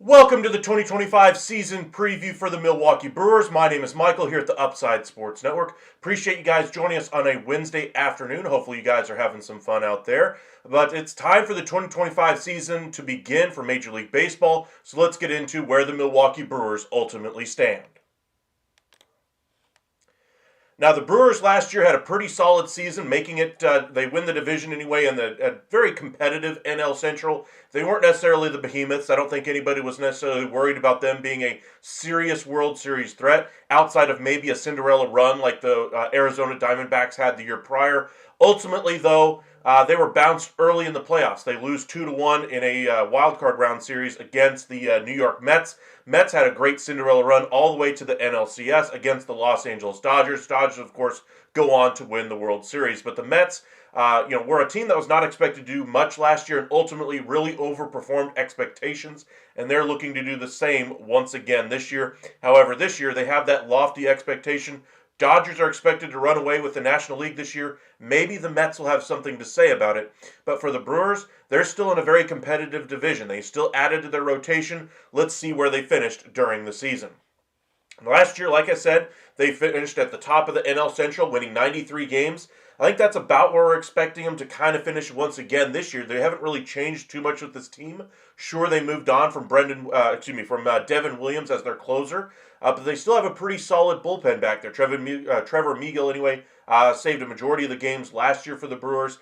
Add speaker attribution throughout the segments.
Speaker 1: Welcome to the 2025 season preview for the Milwaukee Brewers. My name is Michael here at the Upside Sports Network. Appreciate you guys joining us on a Wednesday afternoon. Hopefully you guys are having some fun out there. But it's time for the 2025 season to begin for Major League Baseball. So let's get into where the Milwaukee Brewers ultimately stand. Now, the Brewers last year had a pretty solid season, making it, they win the division anyway in a very competitive NL Central. They weren't necessarily the behemoths. I don't think anybody was necessarily worried about them being a serious World Series threat outside of maybe a Cinderella run like the Arizona Diamondbacks had the year prior. Ultimately, though, they were bounced early in the playoffs. They lose 2-1 in a wild card round series against the New York Mets. Mets had a great Cinderella run all the way to the NLCS against the Los Angeles Dodgers. Dodgers, of course, go on to win the World Series. But the Mets, were a team that was not expected to do much last year and ultimately really overperformed expectations. And they're looking to do the same once again this year. However, this year they have that lofty expectation. Dodgers are expected to run away with the National League this year. Maybe the Mets will have something to say about it. But for the Brewers, they're still in a very competitive division. They still added to their rotation. Let's see where they finished during the season. Last year, like I said, they finished at the top of the NL Central, winning 93 games. I think that's about where we're expecting them to kind of finish once again this year. They haven't really changed too much with this team. Sure, they moved on from Devin Williams as their closer, but they still have a pretty solid bullpen back there. Trevor Meagle, anyway, saved a majority of the games last year for the Brewers.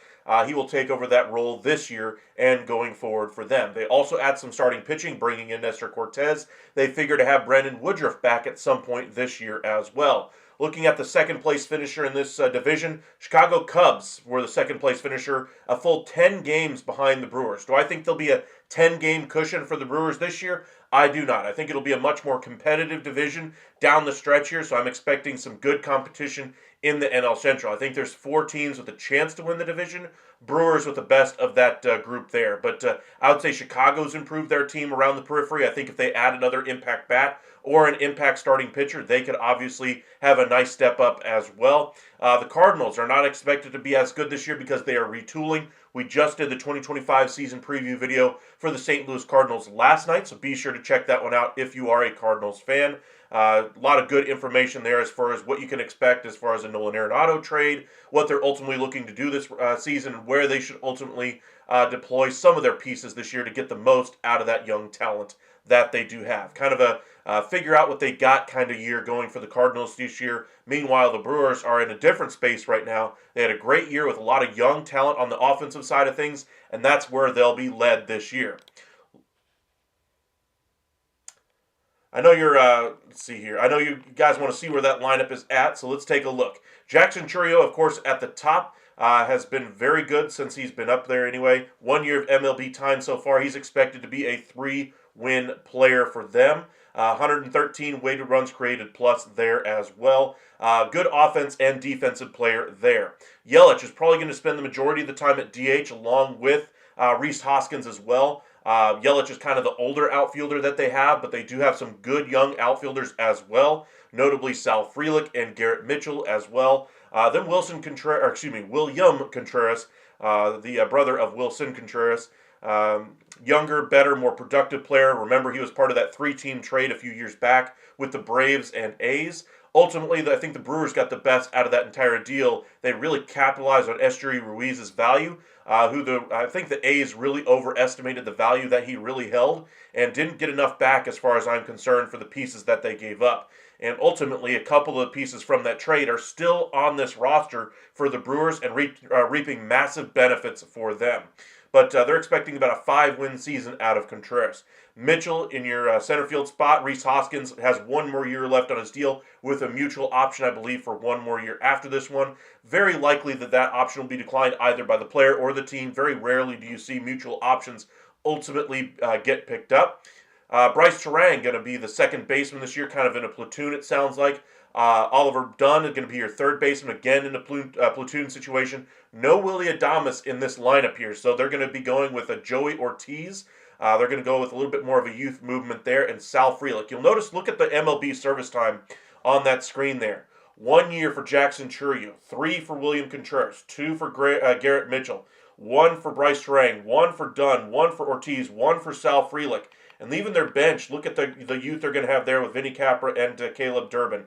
Speaker 1: He will take over that role this year and going forward for them. They also add some starting pitching, bringing in Nestor Cortez. They figure to have Brandon Woodruff back at some point this year as well. Looking at the second place finisher in this division, Chicago Cubs were the second place finisher, a full 10 games behind the Brewers. Do I think there'll be a 10-game cushion for the Brewers this year? I do not. I think it'll be a much more competitive division down the stretch here, so I'm expecting some good competition in the NL Central. I think there's 4 teams with a chance to win the division. Brewers with the best of that group there. But I would say Chicago's improved their team around the periphery. I think if they add another impact bat or an impact starting pitcher, they could obviously have a nice step up as well. The Cardinals are not expected to be as good this year because they are retooling. We just did the 2025 season preview video for the St. Louis Cardinals last night, so be sure to check that one out if you are a Cardinals fan. A lot of good information there as far as what you can expect as far as a Nolan Arenado trade, what they're ultimately looking to do this season, and where they should ultimately deploy some of their pieces this year to get the most out of that young talent that they do have. Kind of a figure out what they got kind of year going for the Cardinals this year. Meanwhile, the Brewers are in a different space right now. They had a great year with a lot of young talent on the offensive side of things, and that's where they'll be led this year. I know let's see here. I know you guys want to see where that lineup is at, so let's take a look. Jackson Chourio, of course, at the top, has been very good since he's been up there anyway. 1 year of MLB time so far. He's expected to be a 3-win player for them. 113 weighted runs created plus there as well. Good offense and defensive player there. Yelich is probably going to spend the majority of the time at DH along with Rhys Hoskins as well. Yelich is kind of the older outfielder that they have, but they do have some good young outfielders as well, notably Sal Frelick and Garrett Mitchell as well. Then William Contreras, the brother of Wilson Contreras, younger, better, more productive player. Remember, he was part of that 3-team trade a few years back with the Braves and A's. Ultimately, I think the Brewers got the best out of that entire deal. They really capitalized on Esteury Ruiz's value, I think the A's really overestimated the value that he really held and didn't get enough back as far as I'm concerned for the pieces that they gave up. And ultimately, a couple of pieces from that trade are still on this roster for the Brewers and reaping massive benefits for them. But they're expecting about a 5-win season out of Contreras. Mitchell in your center field spot. Rhys Hoskins has 1 more year left on his deal with a mutual option, I believe, for 1 more year after this one. Very likely that option will be declined either by the player or the team. Very rarely do you see mutual options ultimately get picked up. Bryce Terang going to be the second baseman this year, kind of in a platoon it sounds like. Oliver Dunn is going to be your third baseman, again in a platoon situation. No Willy Adames in this lineup here, so they're going to be going with a Joey Ortiz. They're going to go with a little bit more of a youth movement there, and Sal Frelick. You'll notice, look at the MLB service time on that screen there. 1 year for Jackson Chourio, 3 for William Contreras, 2 for Garrett Mitchell, 1 for Bryce Terang, 1 for Dunn, 1 for Ortiz, 1 for Sal Frelick. And even their bench, look at the youth they're going to have there with Vinny Capra and Caleb Durbin.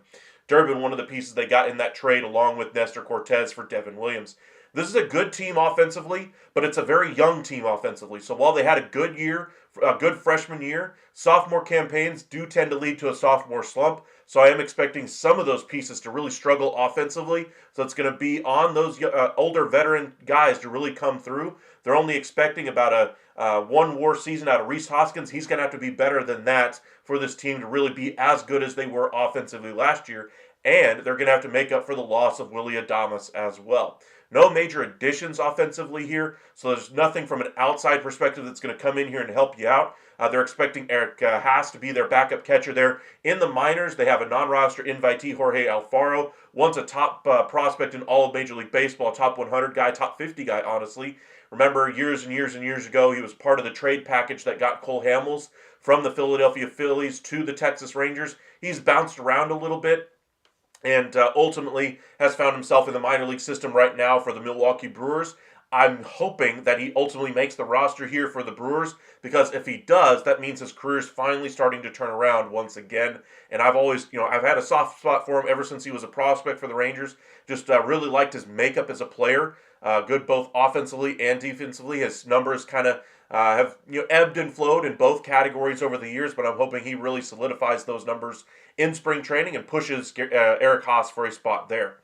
Speaker 1: Durbin, one of the pieces they got in that trade along with Nestor Cortez for Devin Williams. This is a good team offensively, but it's a very young team offensively. So while they had a good year, a good freshman year, sophomore campaigns do tend to lead to a sophomore slump. So I am expecting some of those pieces to really struggle offensively. So it's going to be on those older veteran guys to really come through. They're only expecting about a one WAR season out of Reese Hoskins. He's going to have to be better than that for this team to really be as good as they were offensively last year. And they're going to have to make up for the loss of Willie Adames as well. No major additions offensively here, so there's nothing from an outside perspective that's going to come in here and help you out. They're expecting Eric Haas to be their backup catcher there. In the minors, they have a non-roster invitee, Jorge Alfaro. Once a top prospect in all of Major League Baseball, top 100 guy, top 50 guy, honestly. Remember, years and years and years ago, he was part of the trade package that got Cole Hamels from the Philadelphia Phillies to the Texas Rangers. He's bounced around a little bit, and ultimately has found himself in the minor league system right now for the Milwaukee Brewers. I'm hoping that he ultimately makes the roster here for the Brewers, because if he does, that means his career is finally starting to turn around once again. And I've always, I've had a soft spot for him ever since he was a prospect for the Rangers. Just really liked his makeup as a player. Good both offensively and defensively. His numbers kind of have ebbed and flowed in both categories over the years, but I'm hoping he really solidifies those numbers in spring training and pushes Eric Haas for a spot there.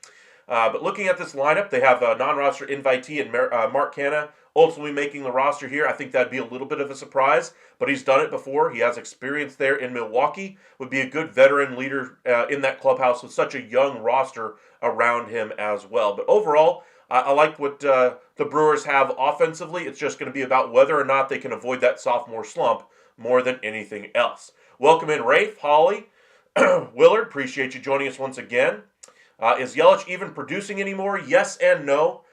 Speaker 1: But looking at this lineup, they have a non-roster invitee in Mark Canha ultimately making the roster here. I think that'd be a little bit of a surprise, but he's done it before. He has experience there in Milwaukee, would be a good veteran leader in that clubhouse with such a young roster around him as well. But overall, I like what the Brewers have offensively. It's just going to be about whether or not they can avoid that sophomore slump more than anything else. Welcome in, Rafe, Holly, Willard. Appreciate you joining us once again. Is Yelich even producing anymore? Yes and no.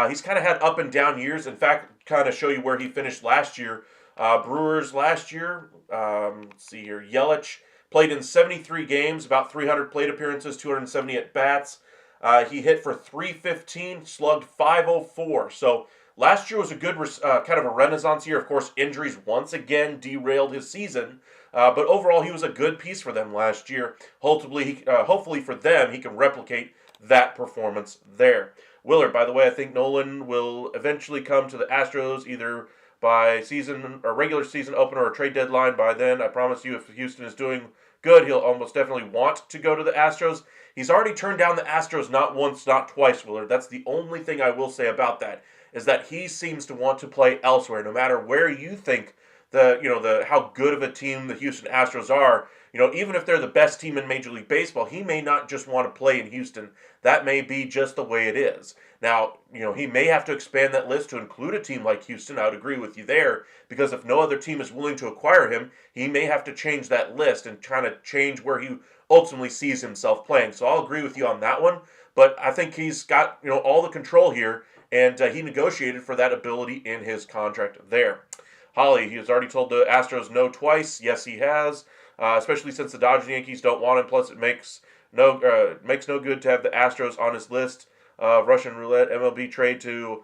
Speaker 1: He's kind of had up and down years. In fact, kind of show you where he finished last year. Brewers last year, let's see here. Yelich played in 73 games, about 300 plate appearances, 270 at-bats. He hit for .315, slugged .504. So last year was a good kind of a renaissance year. Of course, injuries once again derailed his season. But overall, he was a good piece for them last year. Hopefully for them, he can replicate that performance there. Willard, by the way, I think Nolan will eventually come to the Astros either by season or regular season opener or trade deadline. By then, I promise you, if Houston is doing good, he'll almost definitely want to go to the Astros. He's already turned down the Astros not once, not twice, Willard. That's the only thing I will say about that, is that he seems to want to play elsewhere, no matter where you think how good of a team the Houston Astros are. Even if they're the best team in Major League Baseball, he may not just want to play in Houston. That may be just the way it is. Now, he may have to expand that list to include a team like Houston. I would agree with you there, because if no other team is willing to acquire him, he may have to change that list and kind of change where he ultimately sees himself playing. So I'll agree with you on that one, but I think he's got all the control here, and he negotiated for that ability in his contract there. Holly, he has already told the Astros no twice. Yes, he has, especially since the Dodgers and Yankees don't want him. Plus, it makes no good to have the Astros on his list. Russian roulette MLB trade to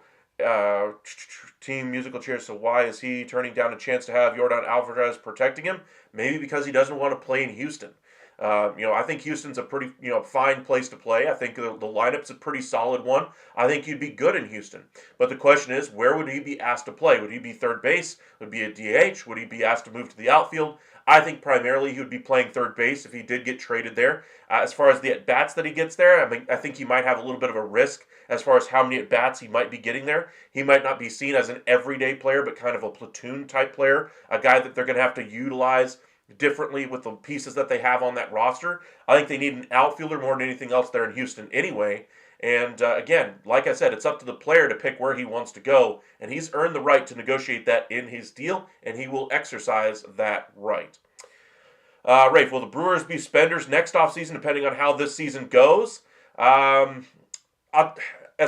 Speaker 1: team musical chairs. So why is he turning down a chance to have Yordan Alvarez protecting him? Maybe because he doesn't want to play in Houston. I think Houston's a pretty, fine place to play. I think the lineup's a pretty solid one. I think he'd be good in Houston. But the question is, where would he be asked to play? Would he be third base? Would he be a DH? Would he be asked to move to the outfield? I think primarily he would be playing third base if he did get traded there. As far as the at-bats that he gets there, I think he might have a little bit of a risk as far as how many at-bats he might be getting there. He might not be seen as an everyday player, but kind of a platoon-type player, a guy that they're going to have to utilize differently with the pieces that they have on that roster. I think they need an outfielder more than anything else there in Houston anyway. And again, like I said, it's up to the player to pick where he wants to go, and he's earned the right to negotiate that in his deal, and he will exercise that right. Rafe, will the Brewers be spenders next offseason depending on how this season goes? As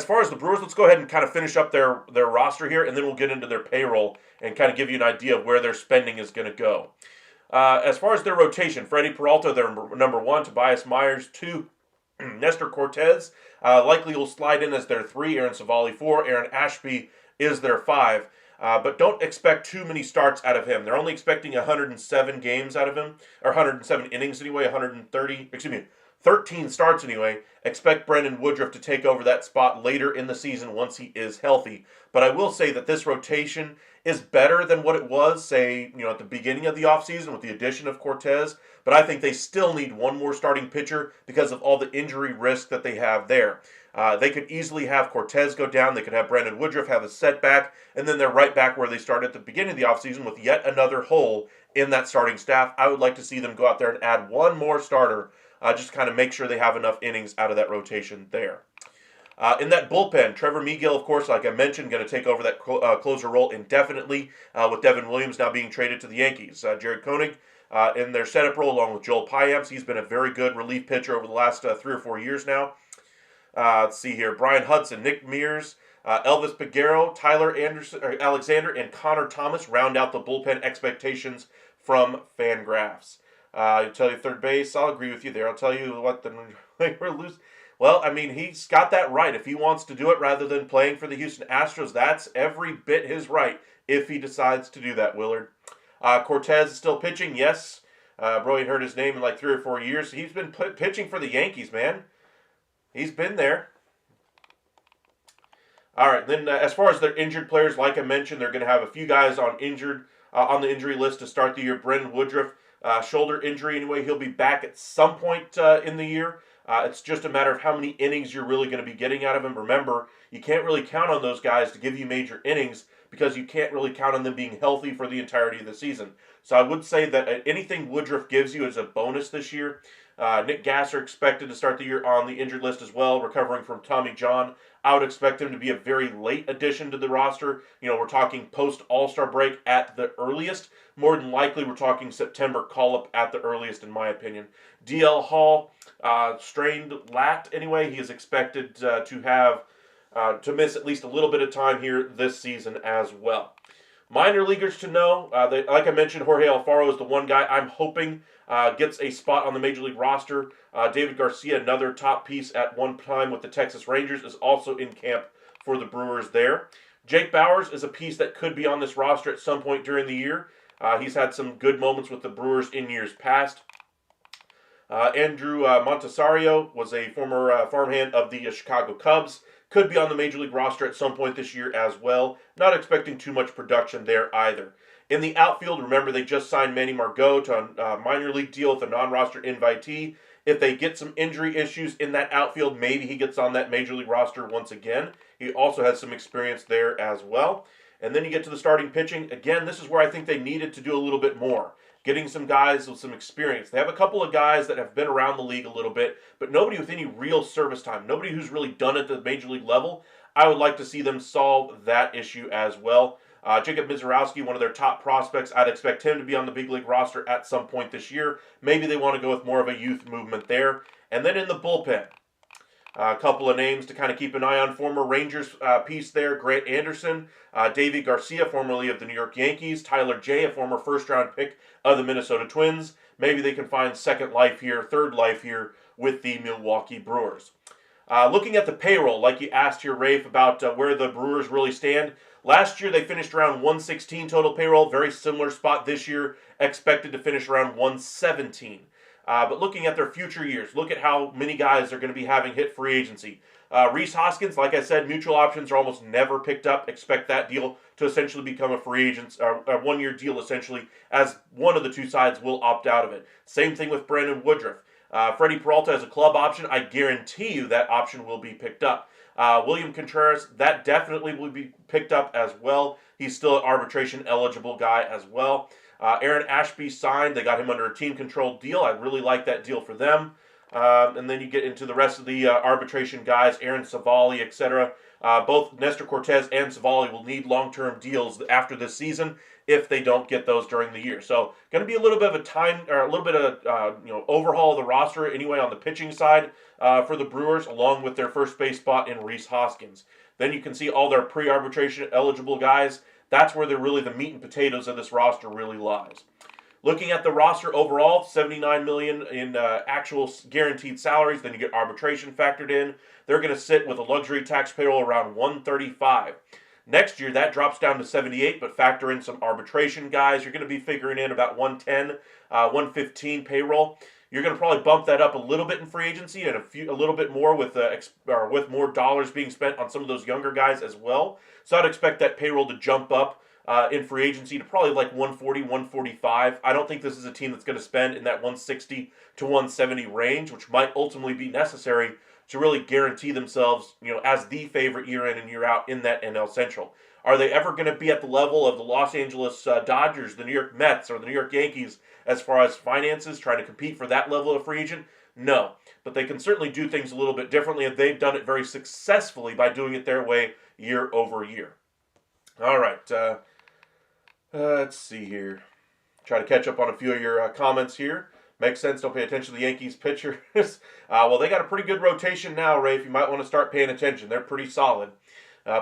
Speaker 1: far as the Brewers, let's go ahead and kind of finish up their roster here, and then we'll get into their payroll and kind of give you an idea of where their spending is going to go. As far as their rotation, Freddie Peralta, their number 1, Tobias Myers 2, Nestor Cortez likely will slide in as their 3, Aaron Savali 4, Aaron Ashby is their 5. But don't expect too many starts out of him. They're only expecting 107 games out of him, or 107 innings anyway, 13 starts anyway. Expect Brendan Woodruff to take over that spot later in the season once he is healthy. But I will say that this rotation is better than what it was, say, at the beginning of the offseason with the addition of Cortez. But I think they still need one more starting pitcher because of all the injury risk that they have there. They could easily have Cortez go down. They could have Brandon Woodruff have a setback, and then they're right back where they started at the beginning of the offseason with yet another hole in that starting staff. I would like to see them go out there and add one more starter, just to kind of make sure they have enough innings out of that rotation there. In that bullpen, Trevor Megill, of course, like I mentioned, going to take over that closer role indefinitely, with Devin Williams now being traded to the Yankees. Jared Koenig in their setup role along with Joel Payamps. He's been a very good relief pitcher over the last 3 or 4 years now. Let's see here. Brian Hudson, Nick Mears, Elvis Peguero, Tyler Alexander, and Connor Thomas round out the bullpen expectations from Fangraphs. I'll tell you third base. I'll agree with you there. I'll tell you what we're losing. Well, I mean, he's got that right. If he wants to do it rather than playing for the Houston Astros, that's every bit his right if he decides to do that, Willard. Cortez is still pitching, yes. Bro, ain't heard his name in like 3 or 4 years. He's been pitching for the Yankees, man. He's been there. All right, then as far as their injured players, like I mentioned, they're going to have a few guys on the injury list to start the year. Brendan Woodruff, shoulder injury anyway. He'll be back at some point in the year. It's just a matter of how many innings you're really going to be getting out of him. Remember, you can't really count on those guys to give you major innings because you can't really count on them being healthy for the entirety of the season. So I would say that anything Woodruff gives you is a bonus this year. Nick Gasser expected to start the year on the injured list as well, recovering from Tommy John. I would expect him to be a very late addition to the roster. We're talking post-All-Star break at the earliest. More than likely, we're talking September call-up at the earliest, in my opinion. DL Hall, strained lat anyway. He is expected to miss at least a little bit of time here this season as well. Minor leaguers to know, like I mentioned, Jorge Alfaro is the one guy I'm hoping gets a spot on the Major League roster. David Garcia, another top piece at one time with the Texas Rangers, is also in camp for the Brewers there. Jake Bauers is a piece that could be on this roster at some point during the year. He's had some good moments with the Brewers in years past. Andrew Montesario was a former farmhand of the Chicago Cubs. Could be on the Major League roster at some point this year as well. Not expecting too much production there either. In the outfield, remember they just signed Manny Margot to a minor league deal with a non-roster invitee. If they get some injury issues in that outfield, maybe he gets on that Major League roster once again. He also has some experience there as well. And then you get to the starting pitching. Again, this is where I think they needed to do a little bit more. Getting some guys with some experience. They have a couple of guys that have been around the league a little bit, but nobody with any real service time. Nobody who's really done it at the Major League level. I would like to see them solve that issue as well. Jacob Mizorowski, one of their top prospects, I'd expect him to be on the big league roster at some point this year. Maybe they want to go with more of a youth movement there. And then in the bullpen, a couple of names to kind of keep an eye on. Former Rangers piece there, Grant Anderson, Davey Garcia, formerly of the New York Yankees, Tyler Jay, a former first-round pick of the Minnesota Twins. Maybe they can find second life here, third life here with the Milwaukee Brewers. Looking at the payroll, like you asked here, Rafe, about where the Brewers really stand. Last year, they finished around 116 total payroll. Very similar spot this year, expected to finish around 117. But looking at their future years, look at how many guys are going to be having hit free agency. Rhys Hoskins, like I said, mutual options are almost never picked up. Expect that deal to essentially become a free agent, or a one-year deal essentially, as one of the two sides will opt out of it. Same thing with Brandon Woodruff. Freddie Peralta has a club option. I guarantee you that option will be picked up. William Contreras, that definitely will be picked up as well. He's still an arbitration eligible guy as well. Aaron Ashby signed. They got him under a team-controlled deal. I really like that deal for them. And then you get into the rest of the arbitration guys, Aaron Savali, etc. Both Nestor Cortez and Savali will need long-term deals after this season if they don't get those during the year. So, going to be a little bit of overhaul of the roster anyway on the pitching side for the Brewers, along with their first base spot in Rhys Hoskins. Then you can see all their pre-arbitration eligible guys. That's where the meat and potatoes of this roster really lies. Looking at the roster overall, $79 million in actual guaranteed salaries. Then you get arbitration factored in. They're going to sit with a luxury tax payroll around $135. Next year, that drops down to 78, but factor in some arbitration guys. You're going to be figuring in about 110, 115 payroll. You're going to probably bump that up a little bit in free agency and a little bit more with with more dollars being spent on some of those younger guys as well. So I'd expect that payroll to jump up in free agency to probably like 140, 145. I don't think this is a team that's going to spend in that 160 to 170 range, which might ultimately be necessary to really guarantee themselves, as the favorite year in and year out in that NL Central. Are they ever going to be at the level of the Los Angeles Dodgers, the New York Mets, or the New York Yankees as far as finances, trying to compete for that level of free agent? No. But they can certainly do things a little bit differently, and they've done it very successfully by doing it their way year over year. All right. Let's see here. Try to catch up on a few of your comments here. Makes sense. Don't pay attention to the Yankees pitchers. Well, they got a pretty good rotation now, Rafe. You might want to start paying attention. They're pretty solid.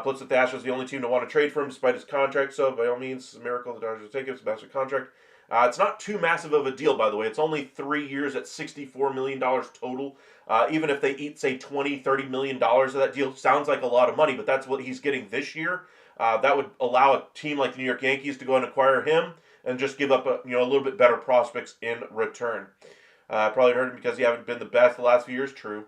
Speaker 1: Puts that the Astros the only team to want to trade for him despite his contract. So, by all means, it's a miracle the Dodgers take him. It's a massive contract. It's not too massive of a deal, by the way. It's only 3 years at $64 million total. Even if they eat, say, $20, $30 million of that deal, sounds like a lot of money, but that's what he's getting this year. That would allow a team like the New York Yankees to go and acquire him and just give up a little bit better prospects in return. Probably heard him because he haven't been the best the last few years. True.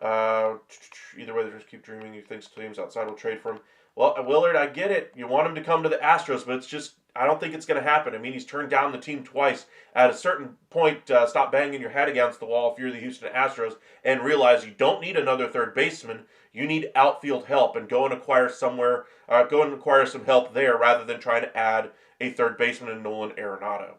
Speaker 1: Either way, they just keep dreaming. He thinks teams outside will trade for him. Well, Willard, I get it. You want him to come to the Astros, but it's just, I don't think it's going to happen. I mean, he's turned down the team twice. At a certain point, stop banging your head against the wall if you're the Houston Astros and realize you don't need another third baseman. You need outfield help, and go and acquire some help there rather than trying to add a third baseman in Nolan Arenado.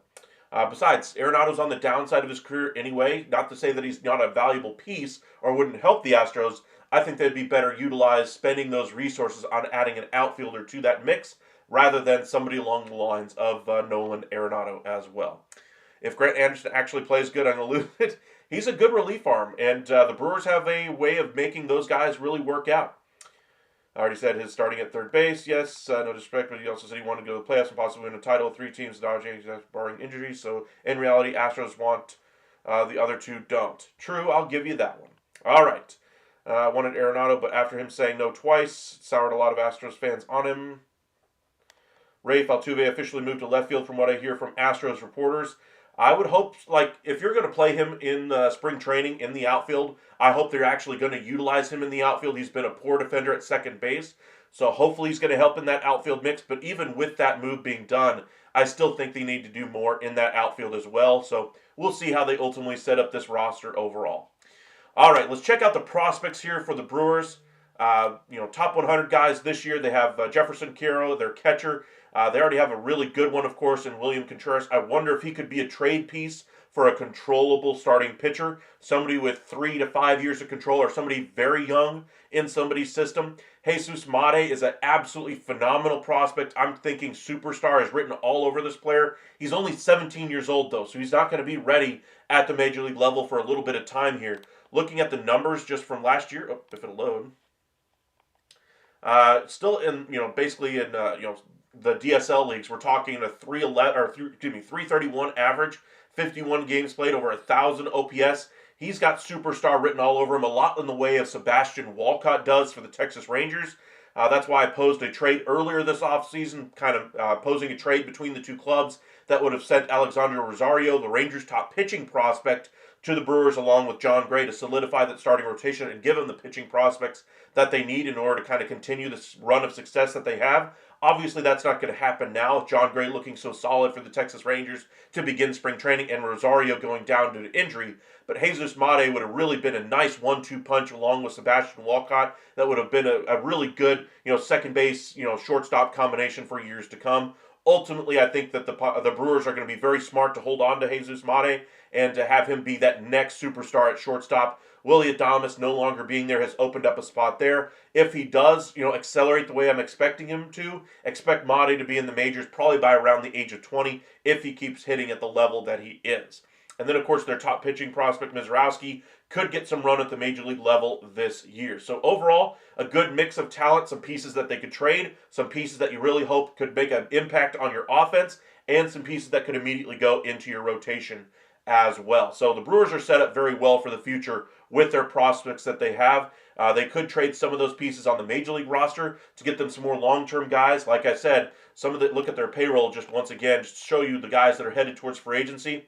Speaker 1: Besides, Arenado's on the downside of his career anyway. Not to say that he's not a valuable piece or wouldn't help the Astros. I think they'd be better utilized spending those resources on adding an outfielder to that mix rather than somebody along the lines of Nolan Arenado as well. If Grant Anderson actually plays good, I'm going to lose it. He's a good relief arm, and the Brewers have a way of making those guys really work out. I already said his starting at third base. Yes, no disrespect, but he also said he wanted to go to the playoffs and possibly win a title. 3 teams, Dodgers, Yankees, barring injuries. So in reality, Astros want, the other two don't. True, I'll give you that one. All right. Wanted Arenado, but after him saying no twice, soured a lot of Astros fans on him. Rafe Altuve officially moved to left field from what I hear from Astros reporters. I would hope, if you're going to play him in spring training in the outfield, I hope they're actually going to utilize him in the outfield. He's been a poor defender at second base, so hopefully he's going to help in that outfield mix. But even with that move being done, I still think they need to do more in that outfield as well. So we'll see how they ultimately set up this roster overall. All right, let's check out the prospects here for the Brewers. Top 100 guys this year. They have Jefferson Quero, their catcher. They already have a really good one, of course, in William Contreras. I wonder if he could be a trade piece for a controllable starting pitcher, somebody with 3 to 5 years of control, or somebody very young in somebody's system. Jesus Mate is an absolutely phenomenal prospect. I'm thinking superstar is written all over this player. He's only 17 years old, though, so he's not going to be ready at the major league level for a little bit of time here. Looking at the numbers just from last year, if it'll load, still in, basically in, the DSL leagues, we're talking a 331 average, 51 games played, over 1,000 OPS. He's got superstar written all over him, a lot in the way of Sebastian Walcott does for the Texas Rangers. That's why I posed a trade earlier this offseason, kind of posing a trade between the two clubs that would have sent Alexander Rosario, the Rangers' top pitching prospect, to the Brewers along with John Gray to solidify that starting rotation and give them the pitching prospects that they need in order to kind of continue this run of success that they have. Obviously, that's not going to happen now with John Gray looking so solid for the Texas Rangers to begin spring training and Rosario going down due to injury. But Jesus Mate would have really been a nice 1-2 punch along with Sebastian Walcott. That would have been a really good, second base, shortstop combination for years to come. Ultimately, I think that the Brewers are going to be very smart to hold on to Jesus Mate and to have him be that next superstar at shortstop. Willy Adames no longer being there has opened up a spot there. If he does, accelerate the way I'm expecting him to, expect Mate to be in the majors probably by around the age of 20 if he keeps hitting at the level that he is. And then, of course, their top pitching prospect, Mizrowski, could get some run at the major league level this year. So overall, a good mix of talent, some pieces that they could trade, some pieces that you really hope could make an impact on your offense, and some pieces that could immediately go into your rotation as well. So the Brewers are set up very well for the future with their prospects that they have. They could trade some of those pieces on the major league roster to get them some more long-term guys. Like I said, some of the look at their payroll just once again just to show you the guys that are headed towards free agency.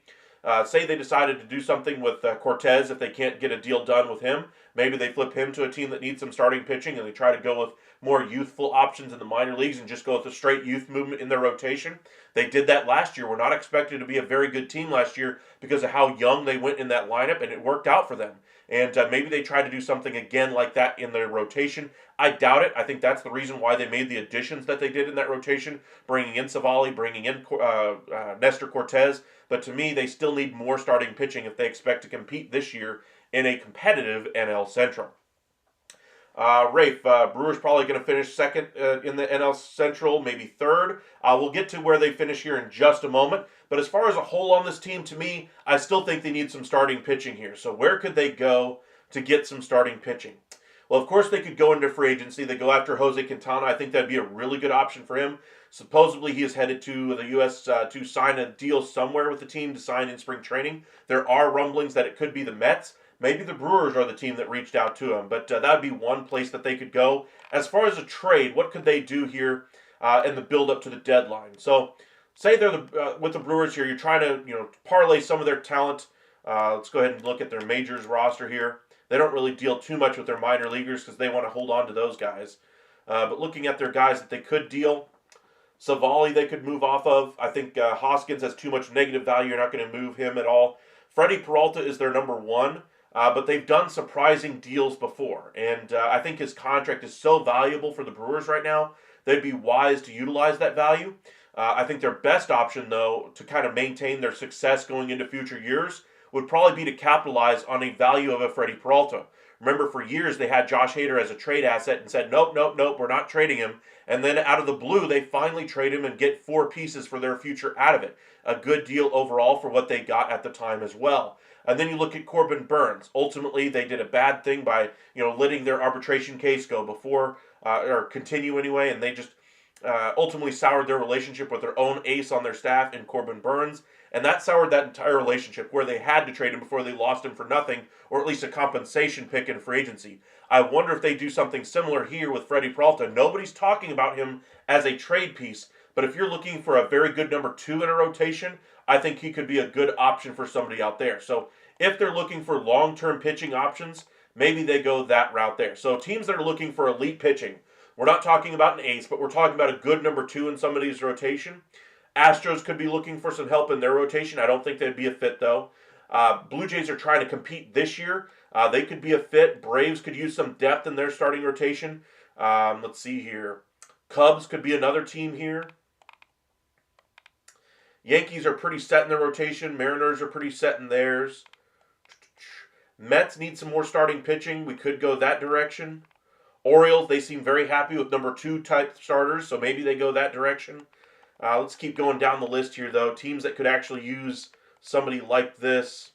Speaker 1: Say they decided to do something with Cortez if they can't get a deal done with him. Maybe they flip him to a team that needs some starting pitching and they try to go with more youthful options in the minor leagues and just go with a straight youth movement in their rotation. They did that last year. We're not expected to be a very good team last year because of how young they went in that lineup, and it worked out for them. And maybe they try to do something again like that in their rotation. I doubt it. I think that's the reason why they made the additions that they did in that rotation, bringing in Savali, bringing in Nestor Cortez. But to me, they still need more starting pitching if they expect to compete this year in a competitive NL Central. Rafe, Brewers probably going to finish second in the NL Central, maybe third. We'll get to where they finish here in just a moment. But as far as a whole on this team, to me, I still think they need some starting pitching here. So where could they go to get some starting pitching? Well, of course, they could go into free agency. They go after Jose Quintana. I think that'd be a really good option for him. Supposedly, he is headed to the U.S. To sign a deal somewhere with the team to sign in spring training. There are rumblings that it could be the Mets. Maybe the Brewers are the team that reached out to him, but that would be one place that they could go. As far as a trade, what could they do here in the build-up to the deadline? So, say they're with the Brewers here, you're trying to parlay some of their talent. Let's go ahead and look at their majors roster here. They don't really deal too much with their minor leaguers because they want to hold on to those guys. But looking at their guys that they could deal, Savali they could move off of. I think Hoskins has too much negative value. You're not going to move him at all. Freddie Peralta is their number one. But they've done surprising deals before, and I think his contract is so valuable for the Brewers right now, they'd be wise to utilize that value. I think their best option, though, to kind of maintain their success going into future years would probably be to capitalize on a value of a Freddie Peralta. Remember, for years, they had Josh Hader as a trade asset and said, nope, nope, nope, we're not trading him. And then out of the blue, they finally trade him and get 4 pieces for their future out of it. A good deal overall for what they got at the time as well. And then you look at Corbin Burns. Ultimately, they did a bad thing by, letting their arbitration case go before, or continue anyway, and they just ultimately soured their relationship with their own ace on their staff in Corbin Burns. And that soured that entire relationship where they had to trade him before they lost him for nothing, or at least a compensation pick in free agency. I wonder if they do something similar here with Freddie Peralta. Nobody's talking about him as a trade piece, but if you're looking for a very good number 2 in a rotation, I think he could be a good option for somebody out there. So if they're looking for long-term pitching options, maybe they go that route there. So teams that are looking for elite pitching, we're not talking about an ace, but we're talking about a good number 2 in somebody's rotation. Astros could be looking for some help in their rotation. I don't think they'd be a fit, though. Blue Jays are trying to compete this year. They could be a fit. Braves could use some depth in their starting rotation. Let's see here. Cubs could be another team here. Yankees are pretty set in their rotation. Mariners are pretty set in theirs. Mets need some more starting pitching. We could go that direction. Orioles, they seem very happy with number 2 type starters, so maybe they go that direction. Let's keep going down the list here, though. Teams that could actually use somebody like this.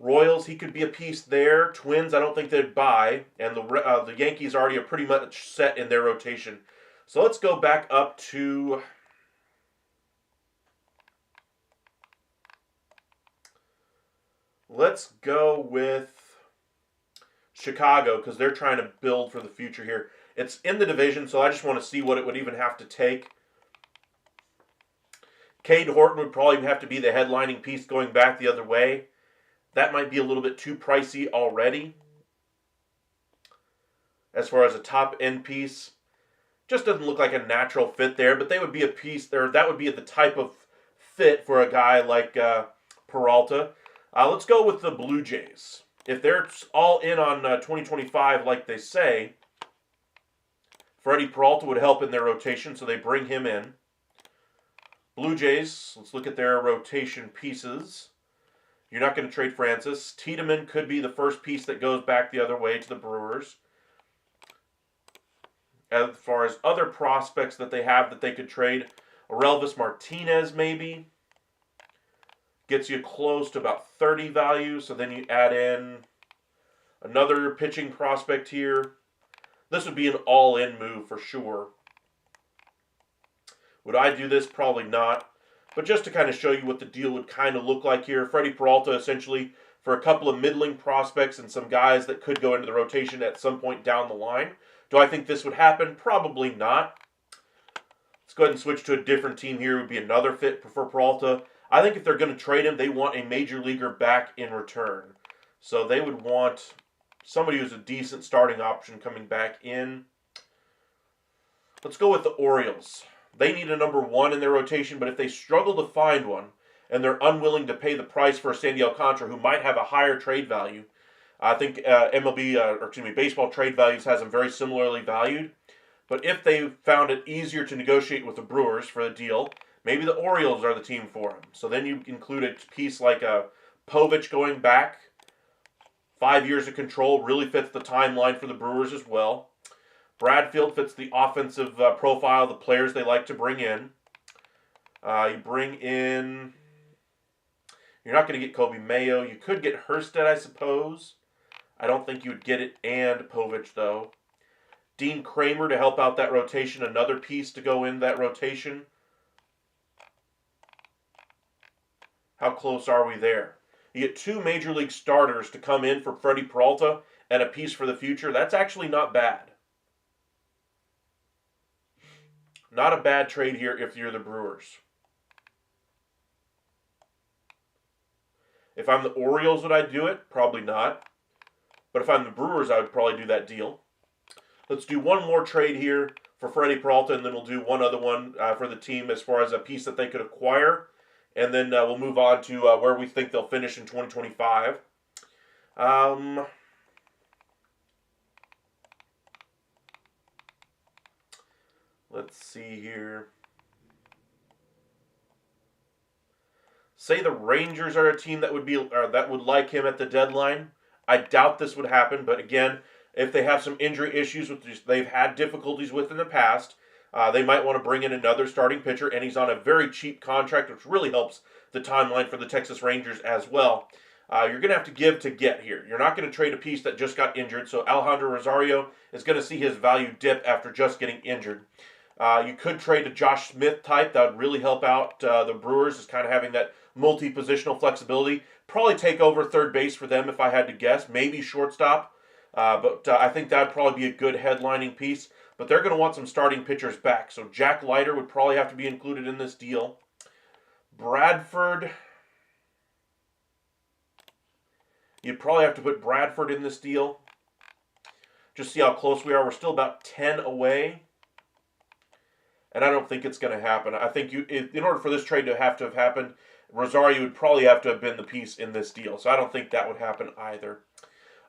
Speaker 1: Royals, he could be a piece there. Twins, I don't think they'd buy. And the Yankees already are pretty much set in their rotation. So let's go back up to... Let's go with Chicago because they're trying to build for the future here. It's in the division, so I just want to see what it would even have to take. Cade Horton would probably have to be the headlining piece going back the other way. That might be a little bit too pricey already. As far as a top-end piece, just doesn't look like a natural fit there, but they would be a piece there. That would be the type of fit for a guy like Peralta. Let's go with the Blue Jays. If they're all in on 2025 like they say, Freddie Peralta would help in their rotation, so they bring him in. Blue Jays, let's look at their rotation pieces. You're not going to trade Francis. Tiedemann could be the first piece that goes back the other way to the Brewers. As far as other prospects that they have that they could trade, Orelvis Martinez maybe. Gets you close to about 30 value, so then you add in another pitching prospect here. This would be an all-in move for sure. Would I do this? Probably not. But just to kind of show you what the deal would kind of look like here, Freddie Peralta essentially for a couple of middling prospects and some guys that could go into the rotation at some point down the line. Do I think this would happen? Probably not. Let's go ahead and switch to a different team here. It would be another fit for Peralta. I think if they're going to trade him, they want a major leaguer back in return. So they would want somebody who's a decent starting option coming back in. Let's go with the Orioles. They need a number 1 in their rotation, but if they struggle to find one and they're unwilling to pay the price for a Sandy Alcantara who might have a higher trade value, I think baseball trade values has them very similarly valued. But if they found it easier to negotiate with the Brewers for a deal, maybe the Orioles are the team for him. So then you include a piece like a Povich going back. 5 years of control really fits the timeline for the Brewers as well. Bradfield fits the offensive profile of the players they like to bring in. You bring in... You're not going to get Kobe Mayo. You could get Hurstead, I suppose. I don't think you would get it and Povich, though. Dean Kramer to help out that rotation. Another piece to go in that rotation. How close are we there? You get 2 Major League starters to come in for Freddie Peralta and a piece for the future. That's actually not bad. Not a bad trade here if you're the Brewers. If I'm the Orioles, would I do it? Probably not. But if I'm the Brewers, I would probably do that deal. Let's do one more trade here for Freddie Peralta, and then we'll do one other one for the team as far as a piece that they could acquire. And then we'll move on to where we think they'll finish in 2025. Let's see here. Say the Rangers are a team that would like him at the deadline. I doubt this would happen, but again, if they have some injury issues they've had difficulties with in the past, they might want to bring in another starting pitcher, and he's on a very cheap contract, which really helps the timeline for the Texas Rangers as well. You're going to have to give to get here. You're not going to trade a piece that just got injured, so Alejandro Rosario is going to see his value dip after just getting injured. You could trade a Josh Smith type. That would really help out the Brewers, is kind of having that multi-positional flexibility. Probably take over third base for them if I had to guess. Maybe shortstop. But I think that would probably be a good headlining piece. But they're going to want some starting pitchers back. So Jack Leiter would probably have to be included in this deal. Bradford. You'd probably have to put Bradford in this deal. Just see how close we are. We're still about 10 away. And I don't think it's going to happen. I think in order for this trade to have happened, Rosario would probably have to have been the piece in this deal. So I don't think that would happen either.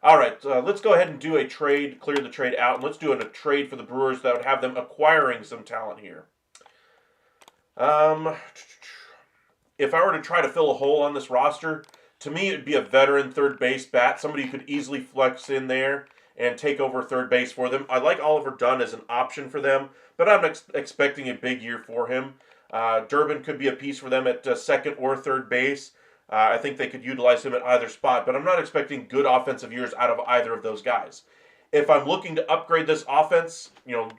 Speaker 1: All right, let's go ahead and do a trade, clear the trade out, and let's do a trade for the Brewers that would have them acquiring some talent here. If I were to try to fill a hole on this roster, to me it would be a veteran third base bat, somebody who could easily flex in there and take over third base for them. I like Oliver Dunn as an option for them, but I'm expecting a big year for him. Durbin could be a piece for them at second or third base. I think they could utilize him at either spot, but I'm not expecting good offensive years out of either of those guys. If I'm looking to upgrade this offense,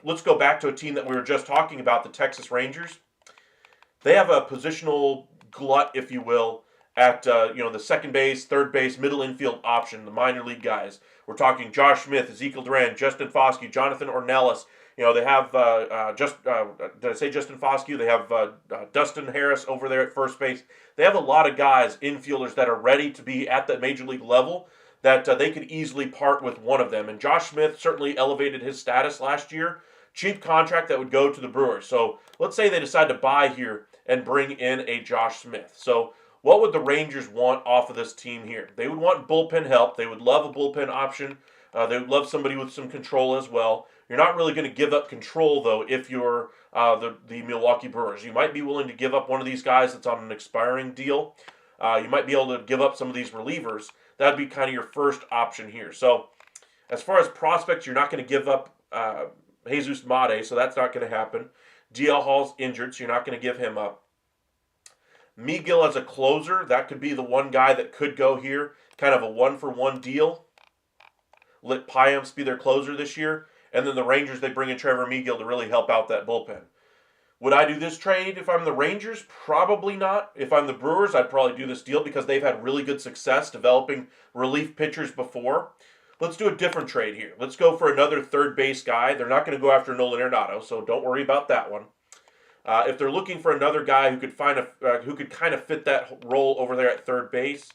Speaker 1: let's go back to a team that we were just talking about, the Texas Rangers. They have a positional glut, if you will, at the second base, third base, middle infield option, the minor league guys. We're talking Josh Smith, Ezekiel Duran, Justin Foscue, Jonathan Ornelas. They have did I say Justin Foscue? They have Dustin Harris over there at first base. They have a lot of guys, infielders, that are ready to be at that major league level that they could easily part with one of them. And Josh Smith certainly elevated his status last year. Cheap contract that would go to the Brewers. So let's say they decide to buy here and bring in a Josh Smith. So what would the Rangers want off of this team here? They would want bullpen help. They would love a bullpen option. They would love somebody with some control as well. You're not really going to give up control, though, if you're the Milwaukee Brewers. You might be willing to give up one of these guys that's on an expiring deal. You might be able to give up some of these relievers. That would be kind of your first option here. So as far as prospects, you're not going to give up Jesus Mate, so that's not going to happen. DL Hall's injured, so you're not going to give him up. Megill as a closer, that could be the one guy that could go here. Kind of a one-for-one deal. Let Piamps be their closer this year. And then the Rangers, they bring in Trevor Megill to really help out that bullpen. Would I do this trade if I'm the Rangers? Probably not. If I'm the Brewers, I'd probably do this deal because they've had really good success developing relief pitchers before. Let's do a different trade here. Let's go for another third base guy. They're not going to go after Nolan Arenado, so don't worry about that one. If they're looking for another guy who could who could kind of fit that role over there at third base,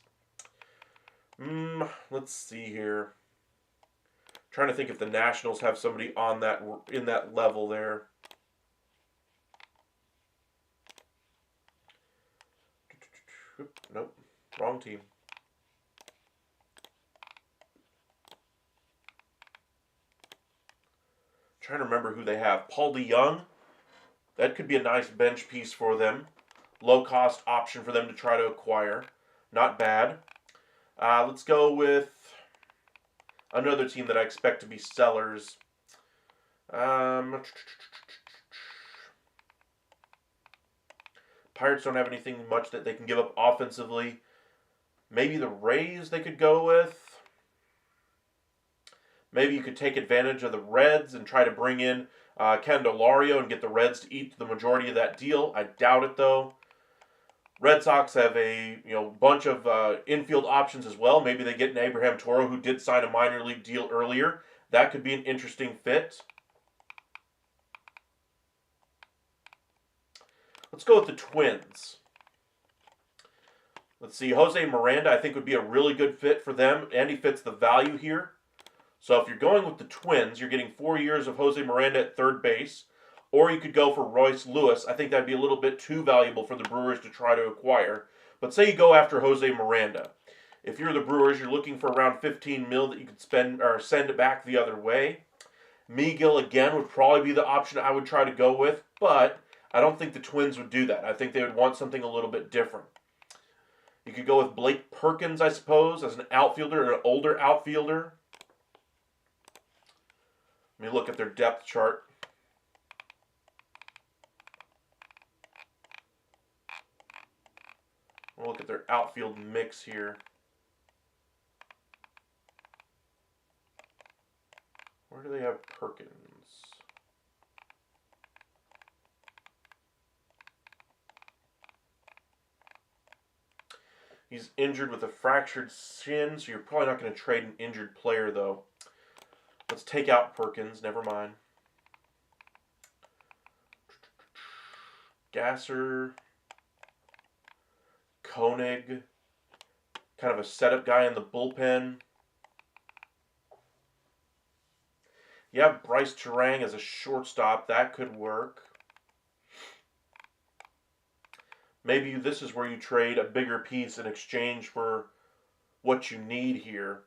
Speaker 1: let's see here. Trying to think if the Nationals have somebody on that in that level there. Nope, wrong team. Trying to remember who they have. Paul DeYoung. That could be a nice bench piece for them. Low cost option for them to try to acquire. Not bad. Let's go with another team that I expect to be sellers. Pirates don't have anything much that they can give up offensively. Maybe the Rays they could go with. Maybe you could take advantage of the Reds and try to bring in Candelario and get the Reds to eat the majority of that deal. I doubt it though. Red Sox have a bunch of infield options as well. Maybe they get an Abraham Toro who did sign a minor league deal earlier. That could be an interesting fit. Let's go with the Twins. Let's see. Jose Miranda, I think, would be a really good fit for them, and he fits the value here. So if you're going with the Twins, you're getting 4 years of Jose Miranda at third base, or you could go for Royce Lewis. I think that'd be a little bit too valuable for the Brewers to try to acquire. But say you go after Jose Miranda. If you're the Brewers, you're looking for around $15 million that you could spend or send it back the other way. Megill, again, would probably be the option I would try to go with, but I don't think the Twins would do that. I think they would want something a little bit different. You could go with Blake Perkins, I suppose, as an outfielder, an older outfielder. Let me look at their depth chart. We'll look at their outfield mix here. Where do they have Perkins? He's injured with a fractured shin, so you're probably not going to trade an injured player, though. Let's take out Perkins. Never mind. Gasser. Koenig. Kind of a setup guy in the bullpen. You have Bryce Terang as a shortstop. That could work. Maybe this is where you trade a bigger piece in exchange for what you need here.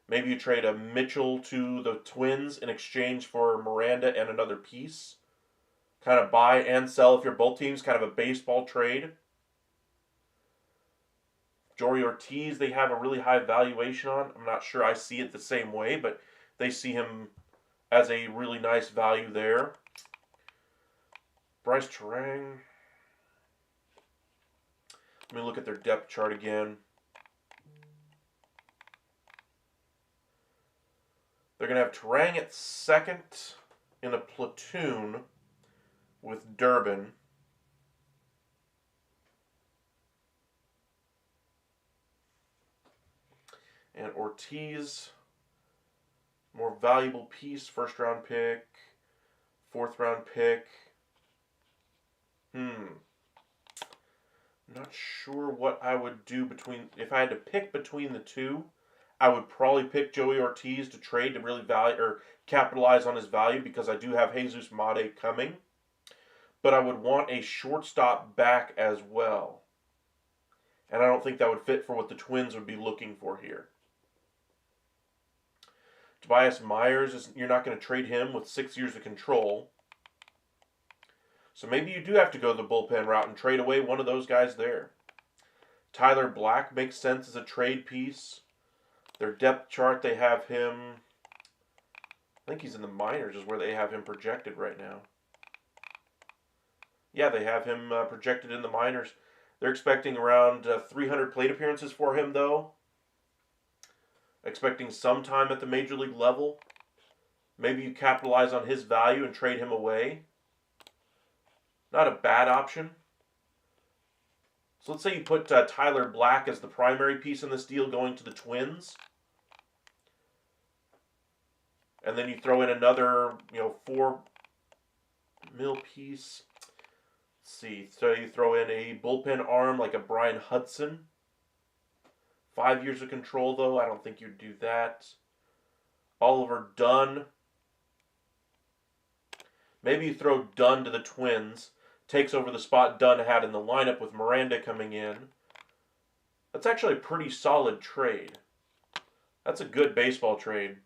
Speaker 1: Maybe you trade a Mitchell to the Twins in exchange for Miranda and another piece. Kind of buy and sell if you're both teams. Kind of a baseball trade. Jory Ortiz, they have a really high valuation on. I'm not sure I see it the same way, but they see him as a really nice value there. Bryce Terang. Let me look at their depth chart again. They're going to have Terang at second in a platoon with Durbin. And Ortiz, more valuable piece, first round pick, fourth round pick. Not sure what I would do between, if I had to pick between the two, I would probably pick Joey Ortiz to trade to really value or capitalize on his value because I do have Jesus Mate coming. But I would want a shortstop back as well. And I don't think that would fit for what the Twins would be looking for here. Tobias Myers, you're not going to trade him with 6 years of control. So maybe you do have to go the bullpen route and trade away one of those guys there. Tyler Black makes sense as a trade piece. Their depth chart, they have him, I think he's in the minors is where they have him projected right now. Yeah, they have him projected in the minors. They're expecting around 300 plate appearances for him, though. Expecting some time at the major league level. Maybe you capitalize on his value and trade him away. Not a bad option. So let's say you put Tyler Black as the primary piece in this deal going to the Twins. And then you throw in another, $4 million piece. Let's see. So you throw in a bullpen arm like a Brian Hudson. 5 years of control, though. I don't think you'd do that. Oliver Dunn. Maybe you throw Dunn to the Twins. Takes over the spot Dunn had in the lineup with Miranda coming in. That's actually a pretty solid trade. That's a good baseball trade.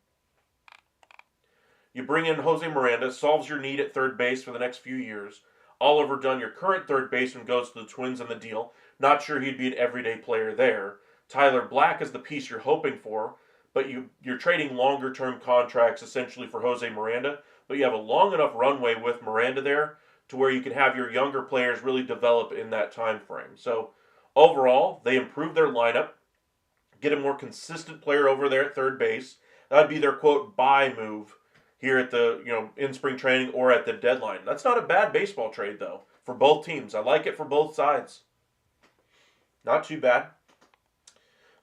Speaker 1: You bring in Jose Miranda, solves your need at third base for the next few years. Oliver Dunn, your current third baseman, goes to the Twins in the deal. Not sure he'd be an everyday player there. Tyler Black is the piece you're hoping for, but you're trading longer-term contracts essentially for Jose Miranda, but you have a long enough runway with Miranda there to where you can have your younger players really develop in that time frame. So overall, they improve their lineup, get a more consistent player over there at third base. That would be their, quote, buy move here at the, in spring training or at the deadline. That's not a bad baseball trade, though, for both teams. I like it for both sides. Not too bad.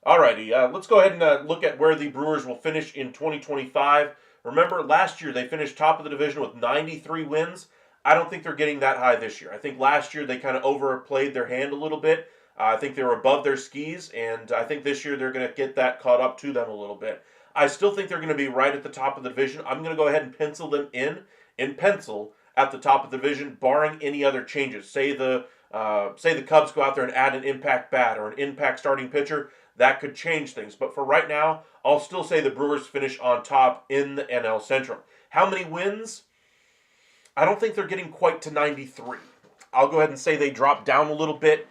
Speaker 1: Alrighty, let's go ahead and look at where the Brewers will finish in 2025. Remember, last year they finished top of the division with 93 wins. I don't think they're getting that high this year. I think last year they kind of overplayed their hand a little bit. I think they were above their skis, and I think this year they're going to get that caught up to them a little bit. I still think they're going to be right at the top of the division. I'm going to go ahead and pencil them in pencil at the top of the division, barring any other changes. Say the Cubs go out there and add an impact bat or an impact starting pitcher. That could change things. But for right now, I'll still say the Brewers finish on top in the NL Central. How many wins? I don't think they're getting quite to 93. I'll go ahead and say they drop down a little bit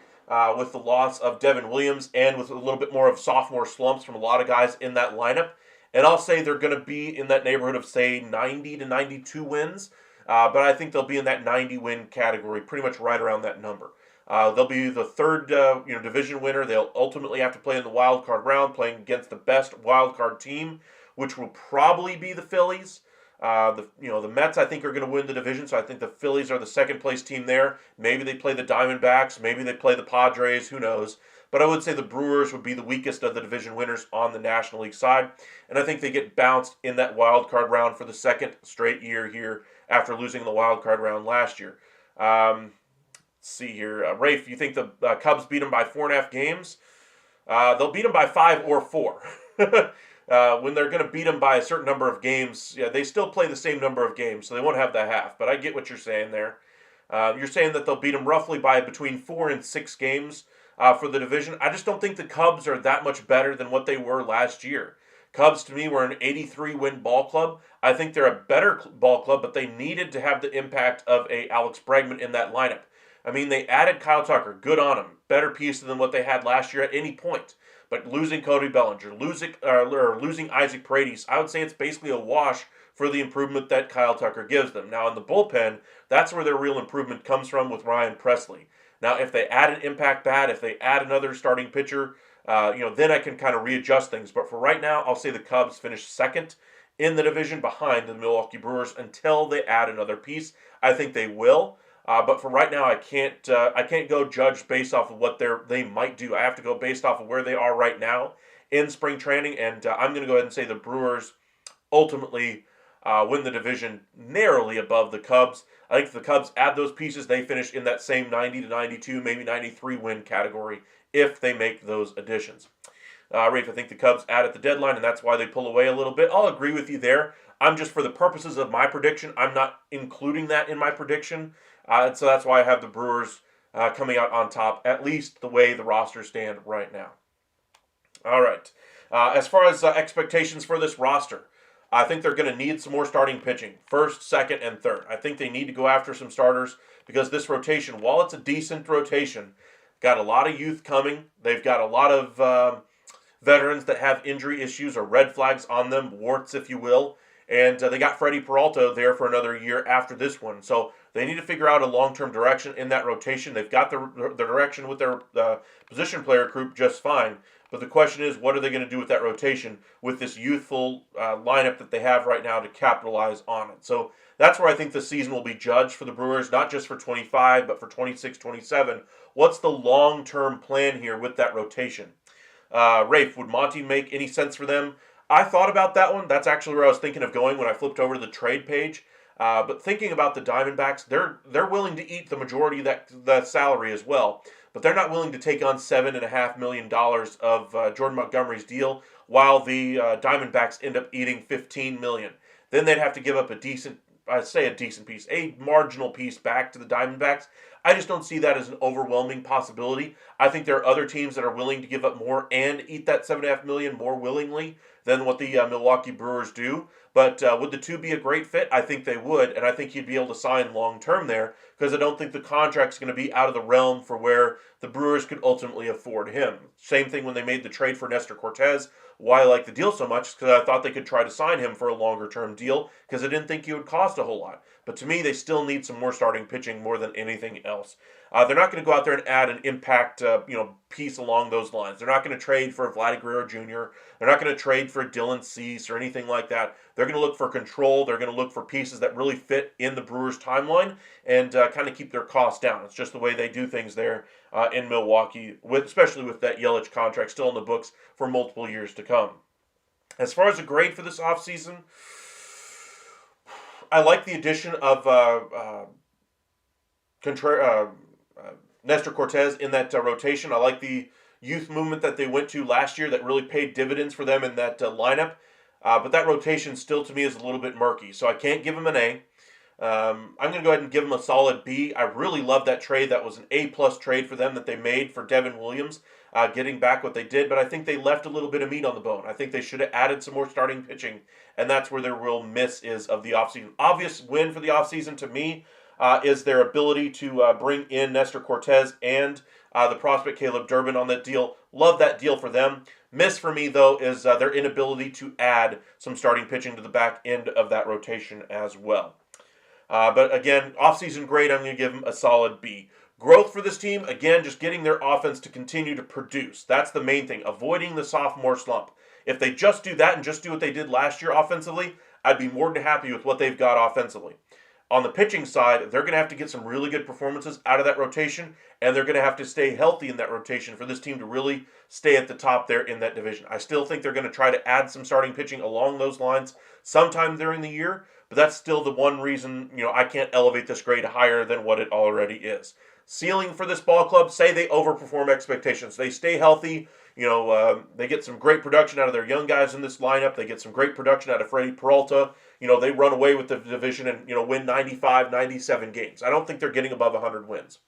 Speaker 1: with the loss of Devin Williams and with a little bit more of sophomore slumps from a lot of guys in that lineup. And I'll say they're going to be in that neighborhood of, say, 90 to 92 wins. But I think they'll be in that 90-win category, pretty much right around that number. They'll be the third division winner. They'll ultimately have to play in the wild card round, playing against the best wild card team, which will probably be the Phillies. The Mets, I think, are going to win the division, so I think the Phillies are the second place team there. Maybe they play the Diamondbacks, maybe they play the Padres, who knows. But I would say the Brewers would be the weakest of the division winners on the National League side, and I think they get bounced in that wild card round for the second straight year here after losing the wild card round last year. Let's see here. Rafe, you think the Cubs beat them by 4.5 games? They'll beat them by 5 or 4. When they're going to beat them by a certain number of games, they still play the same number of games, so they won't have the half. But I get what you're saying there. You're saying that they'll beat them roughly by between 4 and 6 games for the division. I just don't think the Cubs are that much better than what they were last year. Cubs, to me, were an 83-win ball club. I think they're a better ball club, but they needed to have the impact of a Alex Bregman in that lineup. I mean, they added Kyle Tucker. Good on him. Better piece than what they had last year at any point. But losing Cody Bellinger, losing Isaac Paredes, I would say it's basically a wash for the improvement that Kyle Tucker gives them. Now, in the bullpen, that's where their real improvement comes from with Ryan Presley. Now, if they add an impact bat, if they add another starting pitcher, then I can kind of readjust things. But for right now, I'll say the Cubs finish second in the division behind the Milwaukee Brewers until they add another piece. I think they will. But for right now, I can't go judge based off of what they might do. I have to go based off of where they are right now in spring training, and I'm going to go ahead and say the Brewers ultimately win the division narrowly above the Cubs. I think if the Cubs add those pieces, they finish in that same 90 to 92, maybe 93 win category if they make those additions. Rafe, I think the Cubs add at the deadline, and that's why they pull away a little bit. I'll agree with you there. I'm just, for the purposes of my prediction, I'm not including that in my prediction. So that's why I have the Brewers coming out on top, at least the way the rosters stand right now. All right. As far as expectations for this roster, I think they're going to need some more starting pitching, first, second, and third. I think they need to go after some starters because this rotation, while it's a decent rotation, got a lot of youth coming. They've got a lot of veterans that have injury issues or red flags on them, warts, if you will. And they got Freddie Peralta there for another year after this one. So they need to figure out a long-term direction in that rotation. They've got the direction with their position player group just fine. But the question is, what are they going to do with that rotation with this youthful lineup that they have right now to capitalize on it? So that's where I think the season will be judged for the Brewers, not just for 25, but for 26, 27. What's the long-term plan here with that rotation? Rafe, would Monty make any sense for them? I thought about that one. That's actually where I was thinking of going when I flipped over to the trade page. But thinking about the Diamondbacks, they're willing to eat the majority of that salary as well. But they're not willing to take on $7.5 million of Jordan Montgomery's deal, while the Diamondbacks end up eating $15 million. Then they'd have to give up a decent piece, a marginal piece back to the Diamondbacks. I just don't see that as an overwhelming possibility. I think there are other teams that are willing to give up more and eat that $7.5 million more willingly than what the Milwaukee Brewers do. But would the two be a great fit? I think they would, and I think he'd be able to sign long term there because I don't think the contract's going to be out of the realm for where the Brewers could ultimately afford him. Same thing when they made the trade for Nestor Cortez. Why I like the deal so much is because I thought they could try to sign him for a longer term deal because I didn't think he would cost a whole lot. But to me, they still need some more starting pitching more than anything else. They're not going to go out there and add an impact, piece along those lines. They're not going to trade for Vladdy Guerrero Jr. They're not going to trade for Dylan Cease or anything like that. They're going to look for control. They're going to look for pieces that really fit in the Brewers' timeline and kind of keep their costs down. It's just the way they do things there in Milwaukee, especially with that Yelich contract still in the books for multiple years to come. As far as a grade for this offseason, I like the addition of Nestor Cortez in that rotation. I like the youth movement that they went to last year that really paid dividends for them in that lineup. But that rotation still to me is a little bit murky. So I can't give them an A. I'm going to go ahead and give them a solid B. I really love that trade. That was an A-plus trade for them that they made for Devin Williams, getting back what they did. But I think they left a little bit of meat on the bone. I think they should have added some more starting pitching, and that's where their real miss is of the offseason. Obvious win for the offseason to me is their ability to bring in Nestor Cortez and the prospect Caleb Durbin on that deal. Love that deal for them. Miss for me, though, is their inability to add some starting pitching to the back end of that rotation as well. But again, offseason grade, I'm going to give them a solid B. Growth for this team, again, just getting their offense to continue to produce. That's the main thing, avoiding the sophomore slump. If they just do that and just do what they did last year offensively, I'd be more than happy with what they've got offensively. On the pitching side, they're going to have to get some really good performances out of that rotation, and they're going to have to stay healthy in that rotation for this team to really stay at the top there in that division. I still think they're going to try to add some starting pitching along those lines sometime during the year, but that's still the one reason, I can't elevate this grade higher than what it already is. Ceiling for this ball club, say they overperform expectations. They stay healthy. They get some great production out of their young guys in this lineup. They get some great production out of Freddie Peralta. They run away with the division and, win 95, 97 games. I don't think they're getting above 100 wins.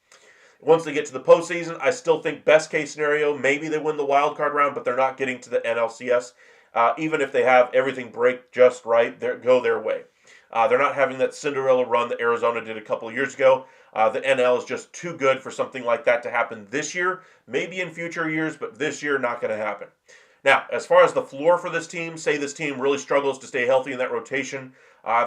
Speaker 1: Once they get to the postseason, I still think best case scenario, maybe they win the wild card round, but they're not getting to the NLCS. Even if they have everything break just right, go their way. They're not having that Cinderella run that Arizona did a couple of years ago. The NL is just too good for something like that to happen this year. Maybe in future years, but this year not going to happen. Now, as far as the floor for this team, say this team really struggles to stay healthy in that rotation,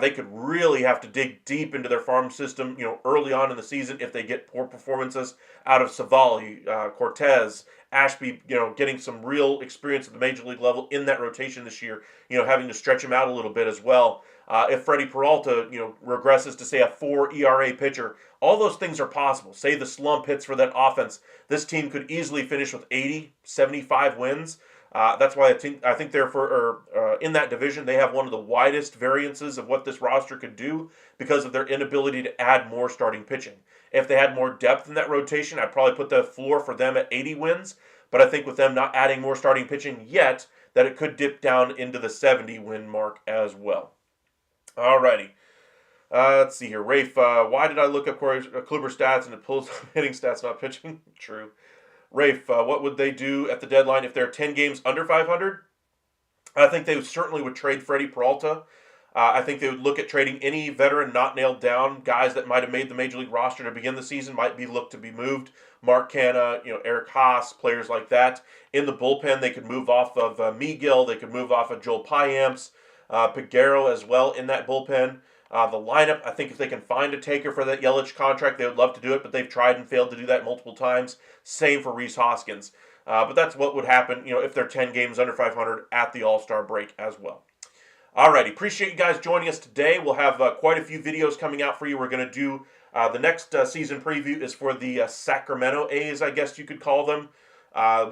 Speaker 1: they could really have to dig deep into their farm system, early on in the season if they get poor performances out of Savali, Cortez, Ashby, getting some real experience at the major league level in that rotation this year, having to stretch him out a little bit as well. If Freddie Peralta, regresses to, say, a 4 ERA pitcher, all those things are possible. Say the slump hits for that offense, this team could easily finish with 80, 75 wins. That's why I think in that division, they have one of the widest variances of what this roster could do because of their inability to add more starting pitching. If they had more depth in that rotation, I'd probably put the floor for them at 80 wins. But I think with them not adding more starting pitching yet, that it could dip down into the 70 win mark as well. Alrighty. Let's see here. Rafe, why did I look up Kluber stats and it pulls hitting stats, not pitching? True. Rafe, what would they do at the deadline if they're 10 games under 500? I think they certainly would trade Freddie Peralta. I think they would look at trading any veteran not nailed down. Guys that might have made the Major League roster to begin the season might be looked to be moved. Mark Canha, Eric Haas, players like that. In the bullpen, they could move off of Miguel. They could move off of Joel Payamps. Piguero as well in that bullpen. The lineup, I think if they can find a taker for that Yelich contract, they would love to do it, but they've tried and failed to do that multiple times. Same for Rhys Hoskins. But that's what would happen, if they're 10 games under 500 at the All-Star break as well. Alrighty, appreciate you guys joining us today. We'll have quite a few videos coming out for you. We're going to do the next season preview is for the Sacramento A's, I guess you could call them.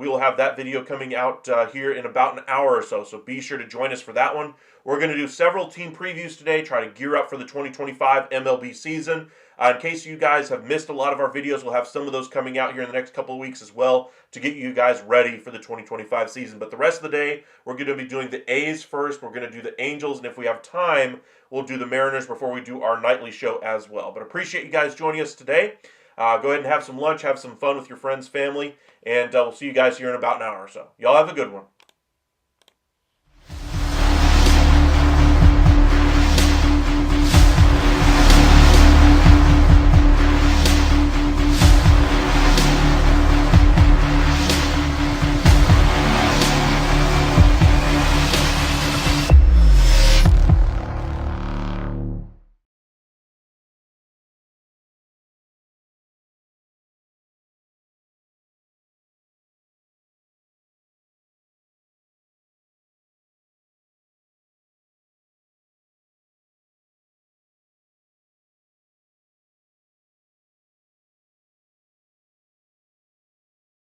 Speaker 1: We will have that video coming out here in about an hour or so, so be sure to join us for that one. We're going to do several team previews today, try to gear up for the 2025 MLB season. In case you guys have missed a lot of our videos, we'll have some of those coming out here in the next couple of weeks as well to get you guys ready for the 2025 season. But the rest of the day, we're going to be doing the A's first, we're going to do the Angels, and if we have time, we'll do the Mariners before we do our nightly show as well. But appreciate you guys joining us today. Go ahead and have some lunch, have some fun with your friends, family, and we'll see you guys here in about an hour or so. Y'all have a good one.